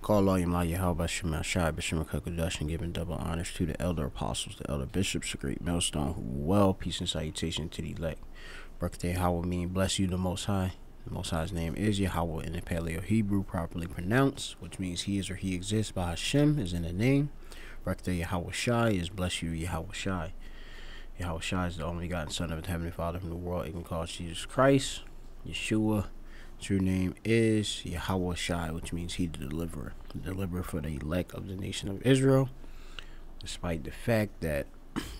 Call all Yamla Yahweh Shema Shai Bishop Kakudash and giving double honors to the elder apostles, the elder bishops, the great millstone who well, peace and salutation to the elect. Birthday Yahweh mean bless you the Most High. The Most High's name is Yahweh in the Paleo Hebrew, properly pronounced, which means he is or he exists by Hashem is in the name. Birthday Yahweh Shai is bless you Yahweh Shai. Yahweh Shai is the only begotten Son of the Heavenly Father from the world, even called Jesus Christ, Yeshua. True name is Yahweh Shai, which means he the deliverer for the elect of the nation of Israel, despite the fact that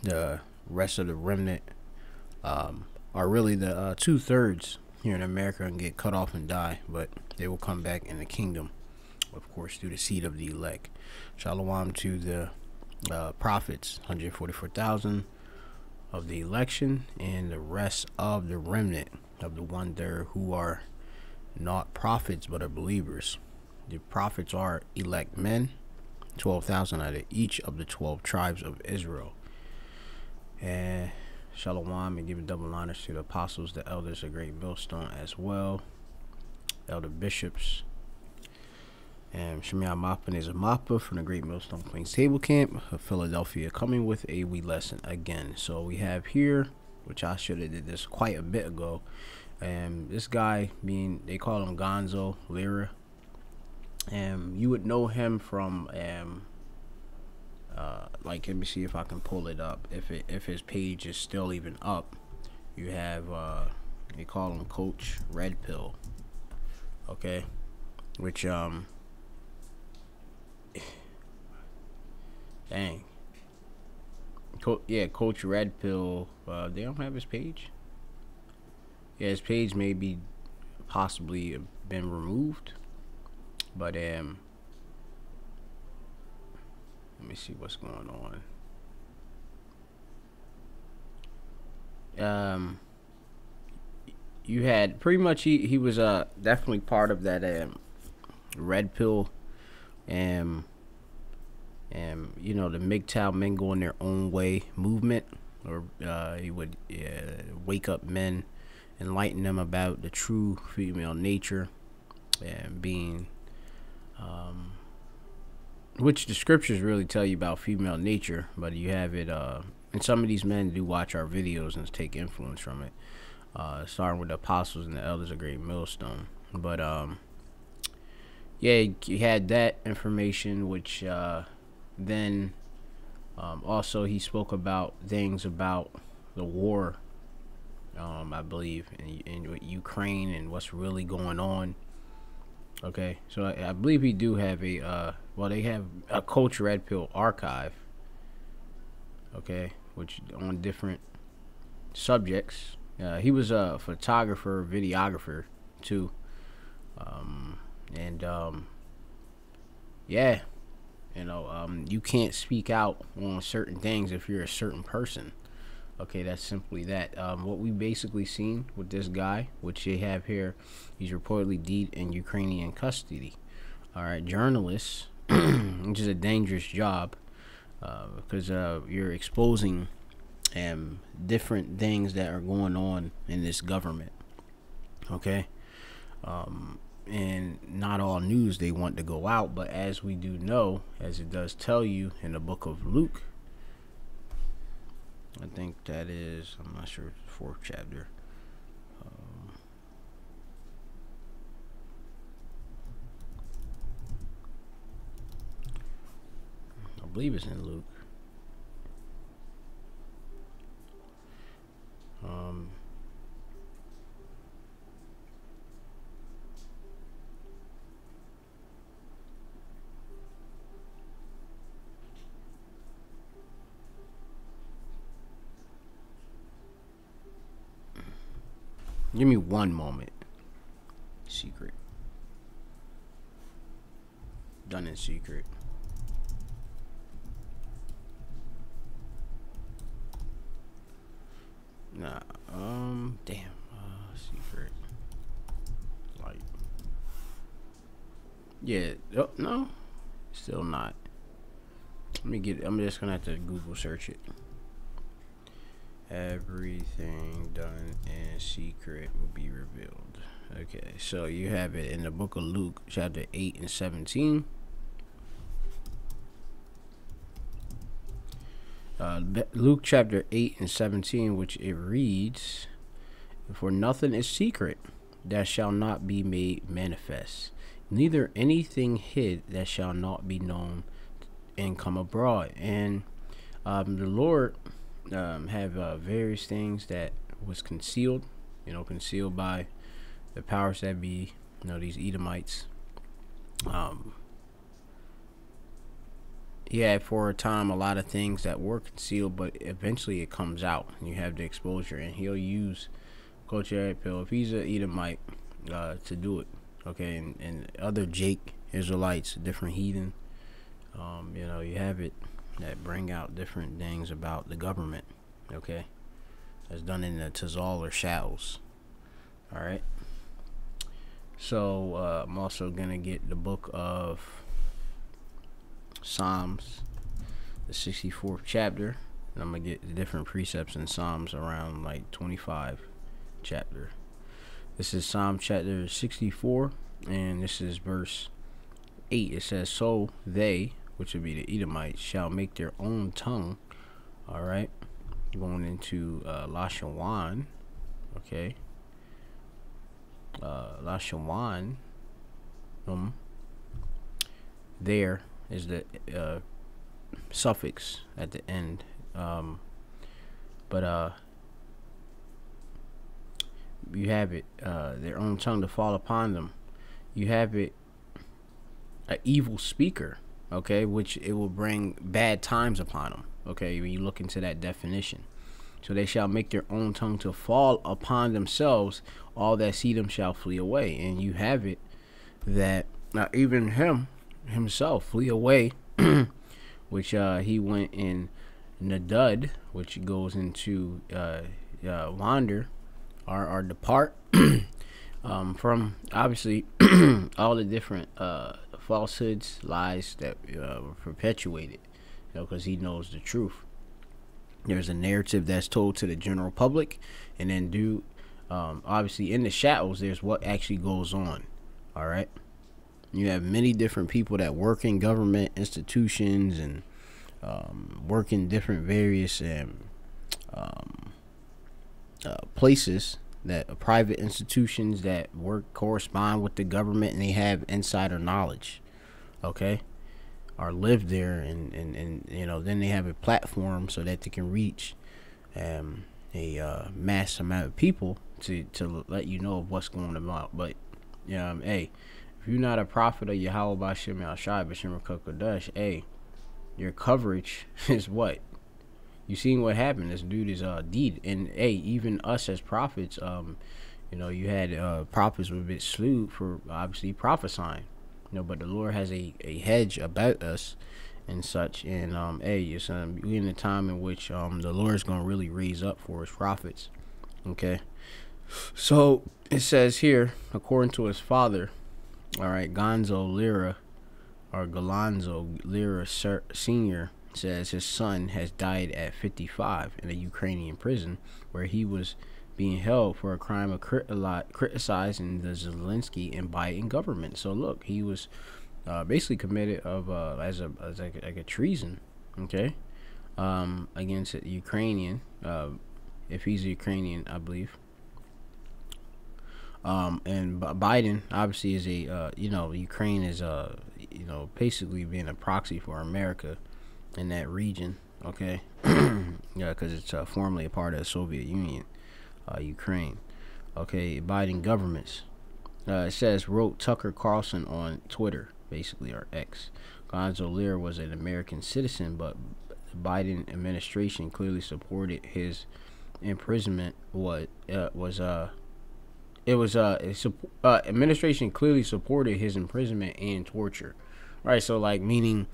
the rest of the remnant are really the 2/3 here in America and get cut off and die, but they will come back in the kingdom, of course, through the seed of the elect. Shalom to the prophets, 144,000 of the election, and the rest of the remnant of the 1/3 who are not prophets but are believers. The prophets are elect men, 12,000 out of each of the 12 tribes of Israel. And shalom, and giving double honors to the apostles, the elders of Great Millstone as well, elder bishops. And Shemiah Mappin is a Mappa from the Great Millstone Plains Table Camp of Philadelphia, coming with a wee lesson again. So we have here, which I should have did this quite a bit ago. And this guy, they call him Gonzalo, Lira. And you would know him from, like, let me see if I can pull it up. If his page is still even up, you have, they call him Coach Red Pill. Okay, which, dang. Coach Red Pill. They don't have his page. Yeah, his page may be possibly been removed, but let me see what's going on. You had pretty much he was definitely part of that Red Pill, you know, the MGTOW men going their own way movement, or he would wake up men, enlighten them about the true female nature and being, which the scriptures really tell you about female nature, but you have it, and some of these men do watch our videos and take influence from it, starting with the apostles and the elders of Great Millstone. But yeah, you had that information, which then also he spoke about things about the war, I believe, in Ukraine and what's really going on. Okay, so I believe he do have a they have a Coach Red Pill archive. Okay, which on different subjects. He was a photographer, videographer too, yeah, you know, you can't speak out on certain things if you're a certain person. Okay, that's simply that. What we basically seen with this guy, which they have here, he's reportedly deep in Ukrainian custody. All right, journalists, which is a dangerous job, because you're exposing different things that are going on in this government. Okay, and not all news they want to go out, but as we do know, as it does tell you in the book of Luke, I think that is, I'm not sure, 4th chapter. I believe it's in Luke. Give me one moment. Secret. Done in secret. Nah, damn, secret. Like, yeah, oh, no, still not. Let me get it. I'm just gonna have to Google search it. Everything done in secret will be revealed. Okay, so you have it in the book of Luke, chapter 8 and 17. Luke chapter 8 and 17, which it reads, "For nothing is secret that shall not be made manifest, neither anything hid that shall not be known and come abroad." And the Lord have various things that was concealed, concealed by the powers that be, these Edomites. Yeah, for a time, a lot of things that were concealed, but eventually it comes out, and you have the exposure, and he'll use Culture Pill if he's an Edomite to do it. Okay, and other Jake Israelites, different heathen, you have it that bring out different things about the government. Okay, that's done in the Tazal or shadows. All right. So I'm also gonna get the book of Psalms, the 64th chapter, and I'm gonna get the different precepts in Psalms around like 25 chapter. This is Psalm chapter 64, and this is verse 8. It says, "So they," which would be the Edomites, "shall make their own tongue." All right, going into Lashawan. Okay, Lashawan. There is the suffix at the end, but you have it, their own tongue to fall upon them. You have it, an evil speaker, okay, which it will bring bad times upon them. Okay, when you look into that definition. So they shall make their own tongue to fall upon themselves, all that see them shall flee away. And you have it that even himself flee away, which he went in Nadud, which goes into wander or depart from obviously all the different falsehoods, lies that were perpetuated, because he knows the truth. There's a narrative that's told to the general public, and then obviously in the shadows there's what actually goes on. All right, you have many different people that work in government institutions and work in different various places, that private institutions that correspond with the government, and they have insider knowledge, okay, or live there, and then they have a platform so that they can reach a mass amount of people to let you know what's going on. But hey, if you're not a prophet of Yahweh Bashim Al-Shai Bashim Kokodash, hey, your coverage is what? You seen what happened. This dude is deed. And hey, even us as prophets, you had prophets were a bit slew for obviously prophesying. But the Lord has a hedge about us and such. And hey, it's we in a time in which the Lord is gonna really raise up for his prophets. Okay. So it says here, according to his father, all right, Gonzalo Lira, or Galonzo Lira Sr., says his son has died at 55 in a Ukrainian prison, where he was being held for a crime of criticizing the Zelensky and Biden government. So look, he was basically committed of as a treason, okay, against a Ukrainian, if he's a Ukrainian, I believe. And Biden obviously is a Ukraine is basically being a proxy for America in that region, okay. Yeah, because it's formerly a part of the Soviet Union, Ukraine, okay. Biden governments, it says, wrote Tucker Carlson on Twitter, basically, or X. Gonzalo Lira was an American citizen, but the Biden administration clearly supported his imprisonment. Administration clearly supported his imprisonment and torture, right? So like, meaning,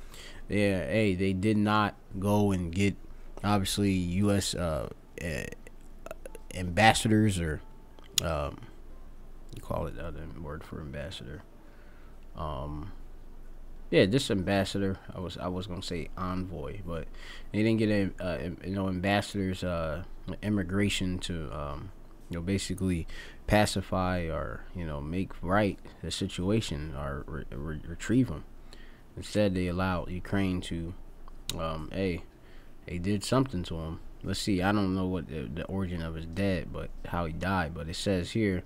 yeah, hey, they did not go and get obviously U.S. Ambassadors, or you call it the other word for ambassador, yeah, this ambassador. I was gonna say envoy, but they didn't get ambassadors, immigration to basically pacify or make right the situation, or retrieve them. Instead, they allowed Ukraine to They did something to him. Let's see. I don't know what the origin of his death, but how he died. But it says here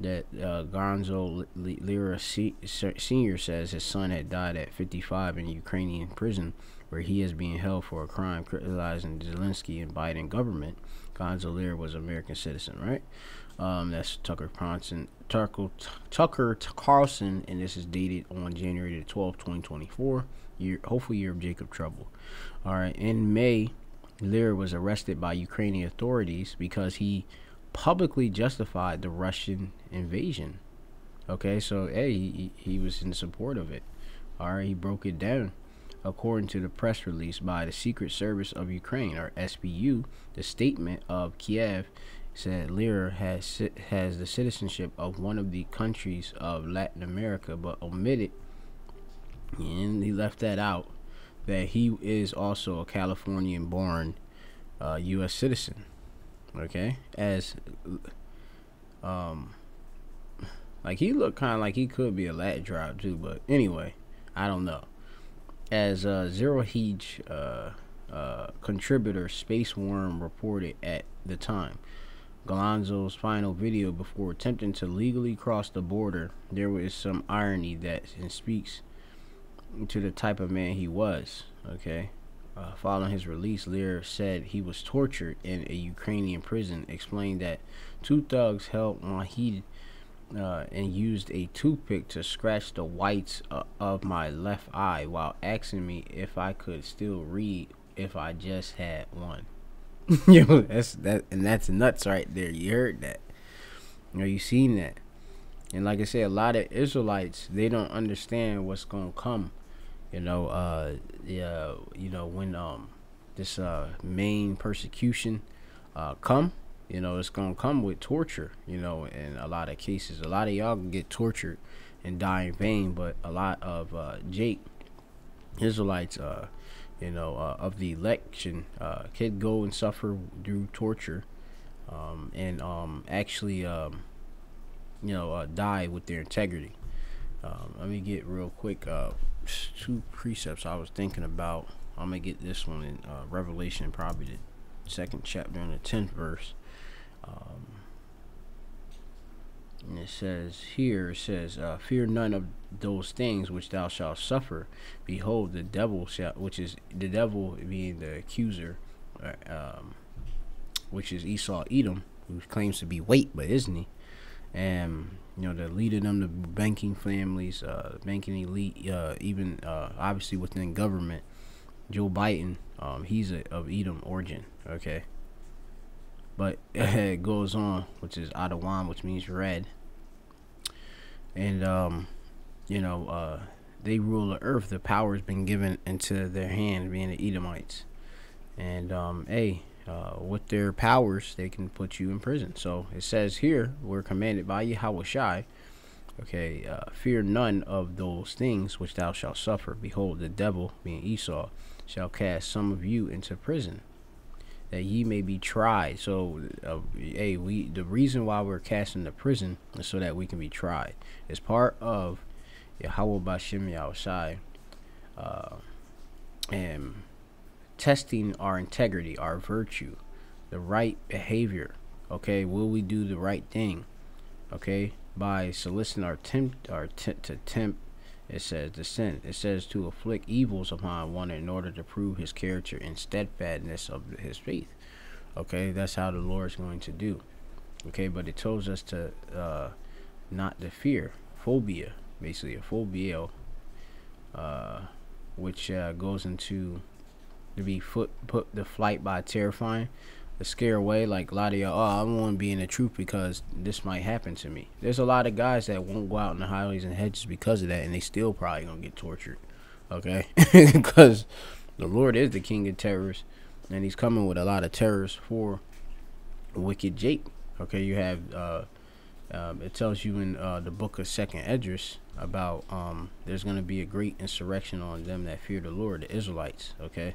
that Gonzalo Lira Sr. says his son had died at 55 in a Ukrainian prison, where he is being held for a crime criticizing Zelensky and Biden government. Gonzalo Lira was an American citizen, right? That's Tucker Carlson, and this is dated on January the 12th, 2024. Hopefully year of Jacob Trouble. All right. In May, Lira was arrested by Ukrainian authorities because he publicly justified the Russian invasion. Okay, so hey, he was in support of it. All right, he broke it down. According to the press release by the Secret Service of Ukraine, or SBU, the statement of Kiev said Lira has the citizenship of one of the countries of Latin America, but omitted, and he left that out, that he is also a Californian-born U.S. citizen. Okay, as like he looked kind of like he could be a Latin tribe too, but anyway, I don't know. As Zero Hedge contributor Space Worm reported at the time, Gonzalo's final video before attempting to legally cross the border, there was some irony that speaks to the type of man he was. Okay. Following his release, Lira said he was tortured in a Ukrainian prison, explained that two thugs held Mahid and used a toothpick to scratch the whites of my left eye while asking me if I could still read if I just had one. That's nuts right there. You heard that. You seen that. And like I said, a lot of Israelites, they don't understand what's gonna come. When this main persecution come, it's gonna come with torture. In a lot of cases, a lot of y'all can get tortured and die in vain, but a lot of Jake Israelites, of the election, could go and suffer through torture, and actually, die with their integrity. Let me get real quick two precepts I was thinking about. I'm gonna get this one in Revelation, probably the 2nd chapter and the 10th verse. And it says here, fear none of those things which thou shalt suffer. Behold, the devil shall, which is the devil being the accuser, which is Esau Edom, who claims to be weight, but isn't he? And the leader of them, the banking families, banking elite, even obviously within government, Joe Biden, he's of Edom origin. Okay, but it goes on, which is Adawan, which means red, and they rule the earth. The power has been given into their hand, being the Edomites, and with their powers, they can put you in prison. So it says here, we're commanded by Yahushai, okay, fear none of those things which thou shalt suffer. Behold, the devil, being Esau, shall cast some of you into prison, that ye may be tried. So, the reason why we're cast into prison is so that we can be tried. It's part of Yahweh Bashem Yahushai, and testing our integrity, our virtue, the right behavior. Okay, will we do the right thing? Okay, by soliciting to tempt. It says to sin. It says to afflict evils upon one in order to prove his character and steadfastness of his faith. Okay, that's how the Lord's going to do. Okay, but it tells us to not to fear, phobia, basically a phobia, which goes into to be put the flight by terrifying, to scare away. Like a lot of y'all, I don't want to be in the truth because this might happen to me. There's a lot of guys that won't go out in the highways and hedges because of that, and they still probably gonna get tortured. Okay, because the Lord is the king of terrors, and he's coming with a lot of terrors for wicked Jake. Okay, you have it tells you in the book of 2nd Esdras about there's gonna be a great insurrection on them that fear the Lord, the Israelites. Okay.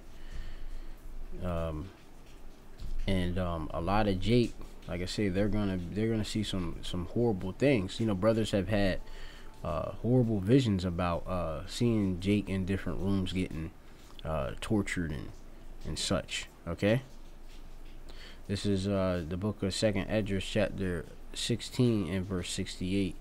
A lot of Jake, like I say, they're gonna see some horrible things. Brothers have had horrible visions about seeing Jake in different rooms getting tortured and and such. Okay, this is the book of Second Esdras, chapter 16 and verse 68,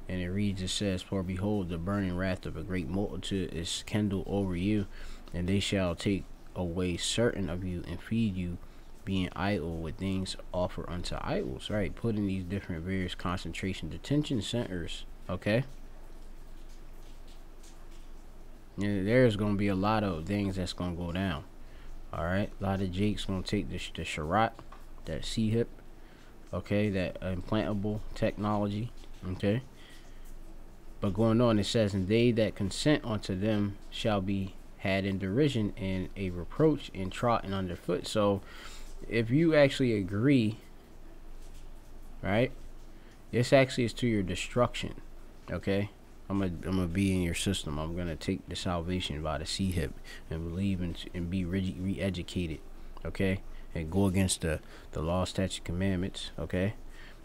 and it reads, it says, "For behold, the burning wrath of a great multitude is kindled over you, and they shall take away certain of you and feed you, being idle with things offered unto idols." Right, putting these different various concentration detention centers. Okay, and there's going to be a lot of things that's going to go down. All right, a lot of Jake's going to take the Sharat, that C-hip, okay, that implantable technology. Okay, but going on, it says, "And they that consent unto them shall be had in derision and a reproach and trodden underfoot." So if you actually agree, right, this actually is to your destruction. Okay, I'm gonna be in your system. I'm gonna take the salvation by the C-hip and believe and be re-educated. Okay, and go against the law, statute, commandments. Okay,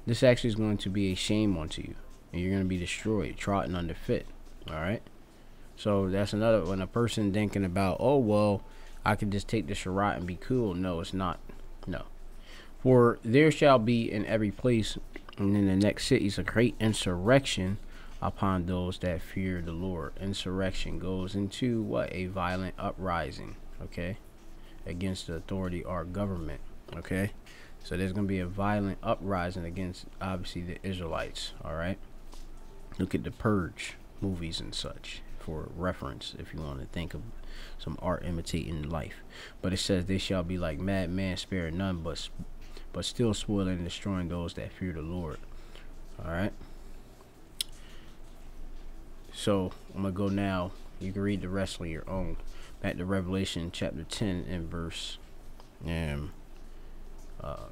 this actually is going to be a shame unto you, and you're gonna be destroyed, trodden underfoot. All right. So that's another, when a person thinking about, oh well, I can just take the Sharat and be cool. No, it's not. No. "For there shall be in every place and in the next cities a great insurrection upon those that fear the Lord." Insurrection goes into what? A violent uprising, okay, against the authority or government. Okay, so there's going to be a violent uprising against, obviously, the Israelites. All right, look at the Purge movies and such for reference if you want to think of some art imitating life. But it says, "They shall be like madmen, spare none, but still spoiling and destroying those that fear the Lord." All right, so I'm gonna go now. You can read the rest on your own. Back to Revelation chapter 10 and verse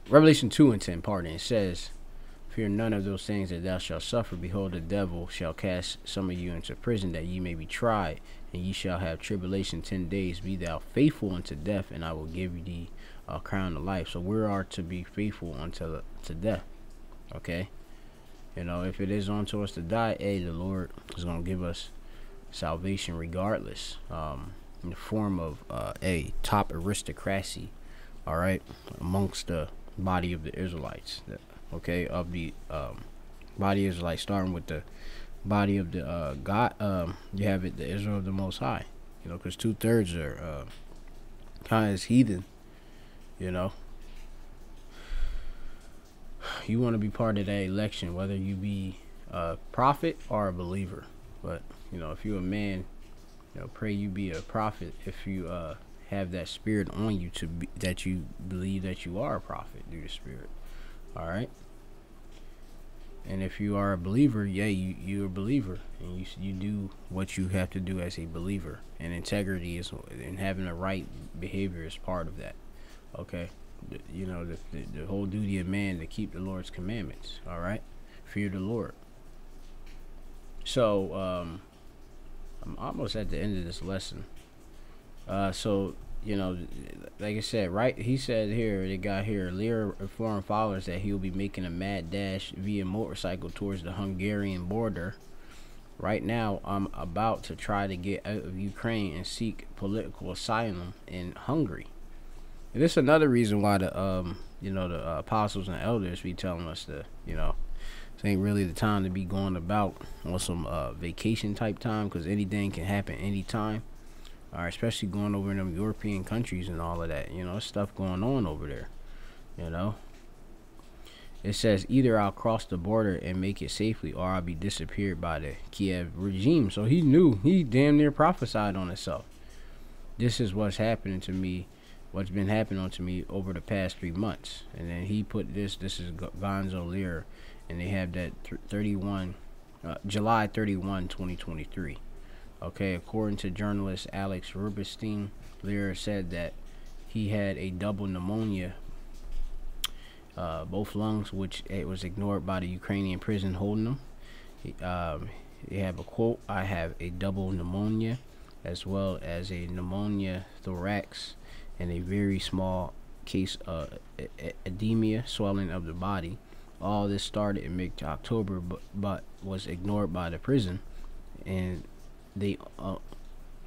Revelation 2 and 10, pardon. It says, "Fear none of those things that thou shalt suffer. Behold, the devil shall cast some of you into prison, that ye may be tried, and ye shall have tribulation 10 days. Be thou faithful unto death, and I will give thee a crown of life." So we are to be faithful unto death. Okay, you know, if it is unto us to die, the Lord is going to give us salvation regardless, in the form of a top aristocracy. All right, amongst the body of the Israelites. Okay, of the body is like starting with the body of the God. You have it, the Israel of the Most High. You know, because 2/3 are kind of heathen. You know, you want to be part of that election, whether you be a prophet or a believer. But you know, if you're a man, you know, pray you be a prophet. If you have that spirit on you to be, that you believe that you are a prophet through the Spirit. All right. And if you are a believer, yeah, you're a believer, and you do what you have to do as a believer. And integrity is, and having the right behavior is part of that. Okay, you know, the whole duty of man to keep the Lord's commandments. All right, fear the Lord. So I'm almost at the end of this lesson. So you know, like I said, right? He said here, the guy here, Lira informed followers that he will be making a mad dash via motorcycle towards the Hungarian border. Right now, I'm about to try to get out of Ukraine and seek political asylum in Hungary. And this is another reason why the you know, the apostles and elders be telling us that, you know, this ain't really the time to be going about on some vacation type time, because anything can happen anytime. Especially going over in them European countries and all of that. You know, there's stuff going on over there. You know, it says, "Either I'll cross the border and make it safely, or I'll be disappeared by the Kiev regime." So he knew, he damn near prophesied on himself. This is what's happening to me, what's been happening to me over the past 3 months. And then he put this is Gonzalo, Lira, and they have that July 31, 2023. Okay, according to journalist Alex Rubinstein, Lira said that he had a double pneumonia, both lungs, which it was ignored by the Ukrainian prison holding him. They have a quote, "I have a double pneumonia, as well as a pneumonia thorax, and a very small case of edema, swelling of the body. All this started in mid-October, but was ignored by the prison, and they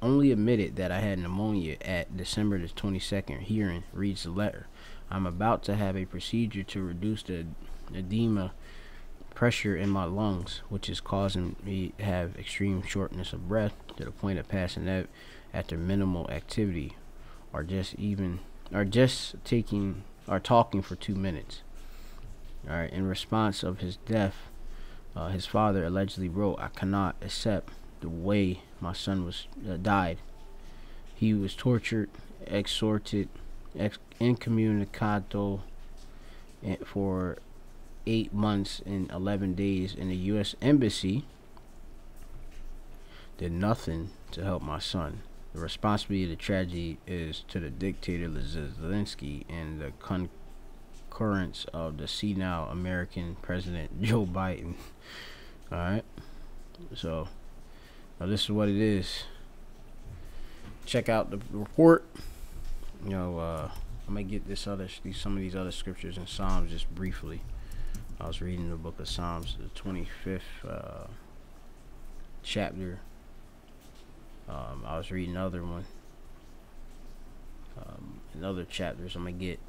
only admitted that I had pneumonia at December the 22nd. Herein reads the letter. I'm about to have a procedure to reduce the edema pressure in my lungs, which is causing me to have extreme shortness of breath to the point of passing out after minimal activity, or talking for 2 minutes. All right. In response of his death, his father allegedly wrote, "I cannot accept the way my son was died. He was tortured, extorted, incommunicado for 8 months and 11 days in the U.S. Embassy. Did nothing to help my son. The responsibility of the tragedy is to the dictator Zelensky and the concurrence of the senile American President Joe Biden." All right. So now this is what it is. Check out the report. I'm gonna get some of these other scriptures in Psalms just briefly. I was reading the book of Psalms, the 25th chapter. I was reading another one, in other chapters. I'm gonna get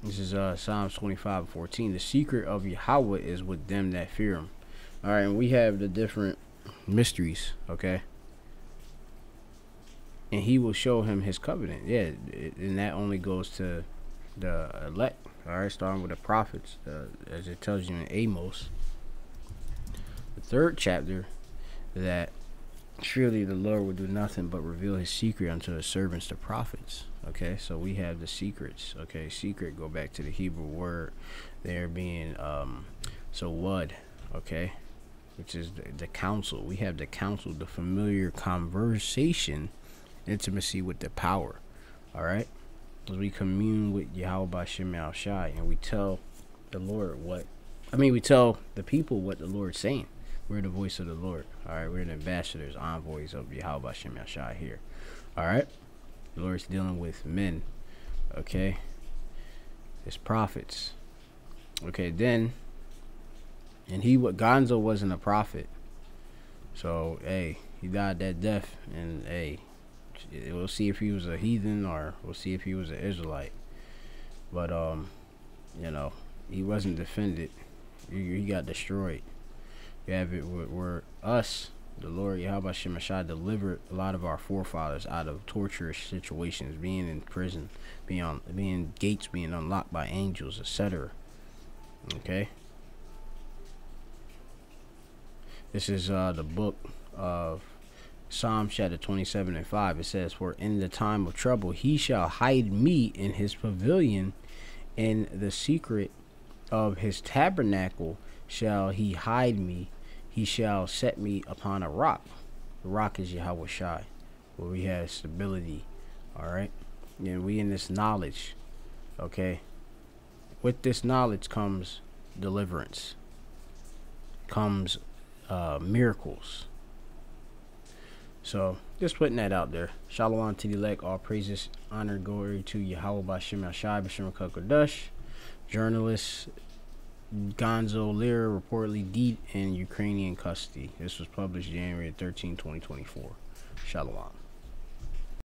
this is Psalms 25:14. The secret of Yahweh is with them that fear him. All right, and we have the different mysteries, okay? And he will show him his covenant. Yeah, and that only goes to the elect. All right, starting with the prophets, as it tells you in Amos, the 3rd chapter, that surely the Lord will do nothing but reveal his secret unto his servants, the prophets. Okay, so we have the secrets. Okay, secret go back to the Hebrew word there being sawad, okay, which is the counsel. We have the counsel, the familiar conversation, intimacy with the power. All right, as we commune with Yahweh Bashem Al Shai, and we tell the Lord we tell the people what the Lord's saying. We're the voice of the Lord. All right, we're the ambassadors, envoys of Yahweh Bashem Al Shai here. All right, the Lord's dealing with men. Okay, his prophets. Okay, then, and Gonzo wasn't a prophet, so hey, he died that death, and hey, we'll see if he was a heathen or we'll see if he was an Israelite. But he wasn't defended. He got destroyed. You have it where us, the Lord Yahweh Shemashai, delivered a lot of our forefathers out of torturous situations, being in prison, being gates being unlocked by angels, etc. Okay. This is the book of Psalm chapter 27:5. It says, "For in the time of trouble he shall hide me in his pavilion, in the secret of his tabernacle shall he hide me. He shall set me upon a rock." The rock is Yahweh Shai, where we have stability. All right, and we in this knowledge. Okay, with this knowledge comes deliverance, comes miracles. So just putting that out there. Shalom to the elect. All praises, honor, glory to Yahweh Bashem Ashai Bashem Kakodash. Journalist Gonzalo Lira reportedly dead in Ukrainian custody. This was published January 13, 2024. Shalom.